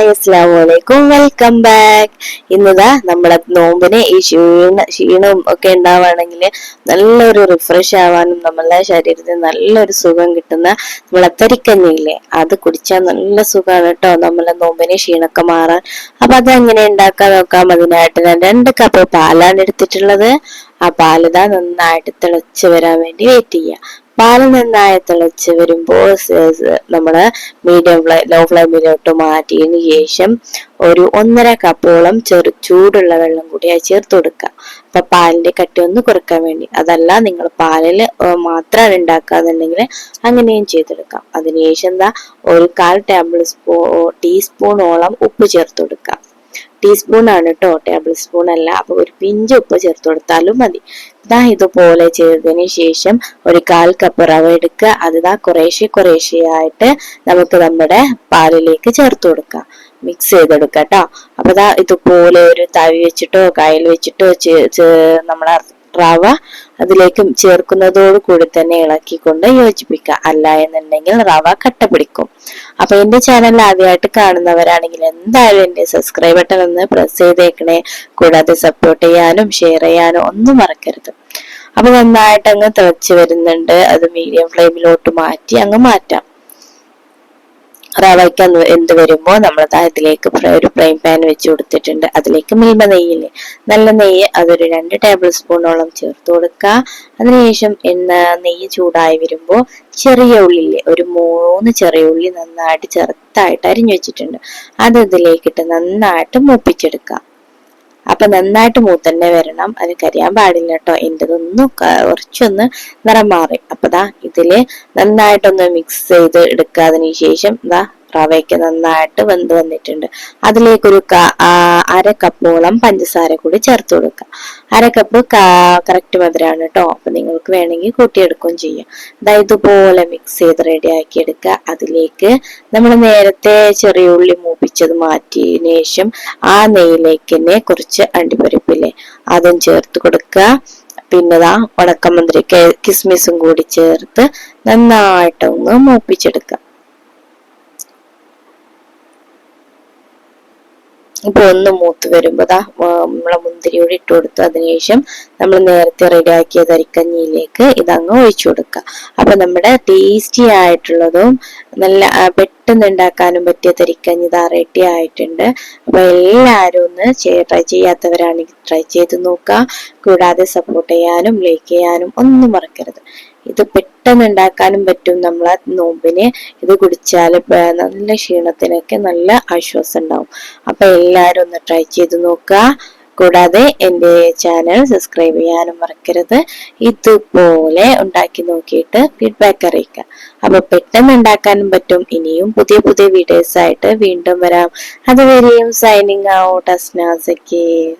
Hi അസ്സലാമു അലൈക്കും, welcome back. ഇന്നതാ നമ്മളെ നോമ്പിന് ഈ ക്ഷീണവും ഒക്കെ ഉണ്ടാവുകയാണെങ്കിൽ നല്ലൊരു റിഫ്രഷ് ആവാനും നമ്മളെ ശരീരത്തിന് നല്ലൊരു സുഖം കിട്ടുന്ന നമ്മളെ തരിക്കഞ്ഞില്ലേ, അത് കുടിച്ചാൽ നല്ല സുഖമാണ് കേട്ടോ, നമ്മളെ നോമ്പിന് ക്ഷീണമൊക്കെ മാറാൻ. അപ്പൊ അതെങ്ങനെ ഉണ്ടാക്കാൻ നോക്കാം. അതിനായിട്ട് ഞാൻ 2 കപ്പ് പാലാണ് എടുത്തിട്ടുള്ളത്. ആ പാലിതാ നന്നായിട്ട് തിളച്ച് വരാൻ വേണ്ടി വെയിറ്റ് ചെയ്യുക. പാല് നന്നായി തിളച്ച് വരുമ്പോൾ നമ്മള് ലോ ഫ്ലെയിമിലോട്ട് മാറ്റിയതിന് ശേഷം ഒരു 1.5 കപ്പോളം ചൂടുള്ള വെള്ളം കൂടി ചേർത്ത് കൊടുക്കുക. അപ്പൊ പാലിന്റെ കട്ടി ഒന്ന് കുറക്കാൻ വേണ്ടി. അതല്ല നിങ്ങൾ പാലില് മാത്രമാണ് ഉണ്ടാക്കാന്നുണ്ടെങ്കിൽ അങ്ങനെയും ചെയ്തെടുക്കാം. അതിനുശേഷം എന്താ ഒരു 1/4 ടീസ്പൂണോളം ഉപ്പ് ചേർത്ത് കൊടുക്കാം. ടീസ്പൂൺ ആണ് കേട്ടോ, ടേബിൾ സ്പൂൺ അല്ല. അപ്പൊ ഒരു പിഞ്ച് ഉപ്പ് ചേർത്ത് കൊടുത്താലും മതി. ഇതുപോലെ ചെയ്തതിന് ശേഷം ഒരു 1/4 കപ്പ് റവ എടുക്കുക. അതിതാ കുറേശ്ശെ നമുക്ക് നമ്മുടെ പാലിലേക്ക് ചേർത്ത് കൊടുക്കാം. മിക്സ് ചെയ്തെടുക്കുക കേട്ടോ. അപ്പൊ ഇതുപോലെ ഒരു തവി വെച്ചിട്ടോ കയ്യിൽ വെച്ചിട്ടോ നമ്മളെ റവ അതിലേക്ക് ചേർക്കുന്നതോട് കൂടി തന്നെ ഇളക്കിക്കൊണ്ട് യോജിപ്പിക്കുക. അല്ല എന്നുണ്ടെങ്കിൽ റവ കട്ട പിടിക്കും. അപ്പൊ എന്റെ ചാനൽ ആദ്യമായിട്ട് കാണുന്നവരാണെങ്കിൽ എന്തായാലും എന്റെ സബ്സ്ക്രൈബ് ബട്ടൺ ഒന്ന് പ്രസ് ചെയ്തേക്കണേ. കൂടാതെ സപ്പോർട്ട് ചെയ്യാനും ഷെയർ ചെയ്യാനും ഒന്നും മറക്കരുത്. അപ്പൊ നന്നായിട്ട് അങ്ങ് തിളച്ച് വരുന്നുണ്ട്. അത് മീഡിയം ഫ്ലെയിമിലോട്ട് മാറ്റി അങ്ങ് മാറ്റാം. റവയ്ക്ക് എന്ത് വരുമ്പോ നമ്മൾ ഇതിലേക്ക് ഒരു ഫ്രൈ പാൻ വെച്ച് കൊടുത്തിട്ടുണ്ട്. അതിലേക്ക് മിൽമ നെയ്യില്ലേ, നല്ല നെയ്യ്, അതൊരു 2 ടേബിൾ സ്പൂണോളം ചേർത്ത് കൊടുക്കുക. അതിനുശേഷം നെയ്യ് ചൂടായി വരുമ്പോ ചെറിയ ഉള്ളില്ലേ, ഒരു 3 ചെറിയ ഉള്ളി നന്നായിട്ട് ചെറുതായിട്ട് അരിഞ്ഞു വെച്ചിട്ടുണ്ട്. അത് ഇതിലേക്കിട്ട് നന്നായിട്ട് മൂപ്പിച്ചെടുക്കാം. അപ്പൊ നന്നായിട്ട് മൂത്തന്നെ വരണം, അത് കരിയാൻ പാടില്ല കേട്ടോ. എന്റേതൊന്നും കുറച്ചൊന്ന് നിറം മാറി. അപ്പൊ ഇതില് നന്നായിട്ടൊന്ന് മിക്സ് ചെയ്ത് എടുക്കുക. അതിന് ശേഷം റവയ്ക്ക് നന്നായിട്ട് വെന്ത് വന്നിട്ടുണ്ട്. അതിലേക്കൊരു 1/2 കപ്പോളം പഞ്ചസാര കൂടി ചേർത്ത് കൊടുക്കുക. 1/2 കപ്പ് കറക്റ്റ് മധുരമാണ് കേട്ടോ. അപ്പൊ നിങ്ങൾക്ക് വേണമെങ്കിൽ കൂട്ടിയെടുക്കുകയും ചെയ്യാം. ഇതുപോലെ മിക്സ് ചെയ്ത് റെഡി ആക്കി എടുക്കുക. അതിലേക്ക് നമ്മൾ നേരത്തെ ചെറിയ ഉള്ളി മൂപ്പിച്ചത് മാറ്റിയതിനു ശേഷം ആ നെയ്യിലേക്ക് തന്നെ കുറച്ച് അണ്ടിപ്പരിപ്പില്ലേ, അതും ചേർത്ത് കൊടുക്കുക. പിന്നെ ഉണക്കമുന്തിരി കിസ്മിസും കൂടി ചേർത്ത് നന്നായിട്ടൊന്ന് മൂപ്പിച്ചെടുക്കുക. ഇപ്പൊ ഒന്ന് മൂത്ത് വരുമ്പോ നമ്മളെ മുന്തിരിയോട് ഇട്ട് കൊടുത്തു. അതിനുശേഷം നമ്മൾ നേരത്തെ റെഡിയാക്കിയ തരിക്കഞ്ഞിയിലേക്ക് ഇതങ്ങ് ഒഴിച്ചു കൊടുക്കുക. അപ്പൊ നമ്മുടെ ടേസ്റ്റി ആയിട്ടുള്ളതും നല്ല പെട്ടെന്ന് ഉണ്ടാക്കാനും പറ്റിയ തരിക്കഞ്ഞി റെഡി ആയിട്ടുണ്ട്. അപ്പൊ എല്ലാരും ഒന്ന് ട്രൈ ചെയ്യാത്തവരാണെങ്കിൽ ട്രൈ ചെയ്ത് നോക്കുക. കൂടാതെ സപ്പോർട്ട് ചെയ്യാനും ലൈക്ക് ചെയ്യാനും ഒന്നും മറക്കരുത്. ഇത് പെട്ടെന്ന് ഉണ്ടാക്കാനും പറ്റും. നമ്മളെ നോമ്പിന് ഇത് കുടിച്ചാൽ നല്ല ക്ഷീണത്തിനൊക്കെ നല്ല ആശ്വാസം ഉണ്ടാവും. അപ്പൊ എല്ലാരും ഒന്ന് ട്രൈ ചെയ്ത് നോക്കുക. കൂടാതെ എന്റെ ചാനൽ സബ്സ്ക്രൈബ് ചെയ്യാനും മറക്കരുത്. ഇതുപോലെ ഉണ്ടാക്കി നോക്കിയിട്ട് ഫീഡ്ബാക്ക് അറിയിക്കുക. അപ്പൊ പെട്ടെന്ന് ഉണ്ടാക്കാനും പറ്റും. ഇനിയും പുതിയ പുതിയ വീഡിയോസ് ആയിട്ട് വീണ്ടും വരാം. അതുവരെയും സൈനിങ് ഔട്ട്, അസ്നാ സക്കീർ.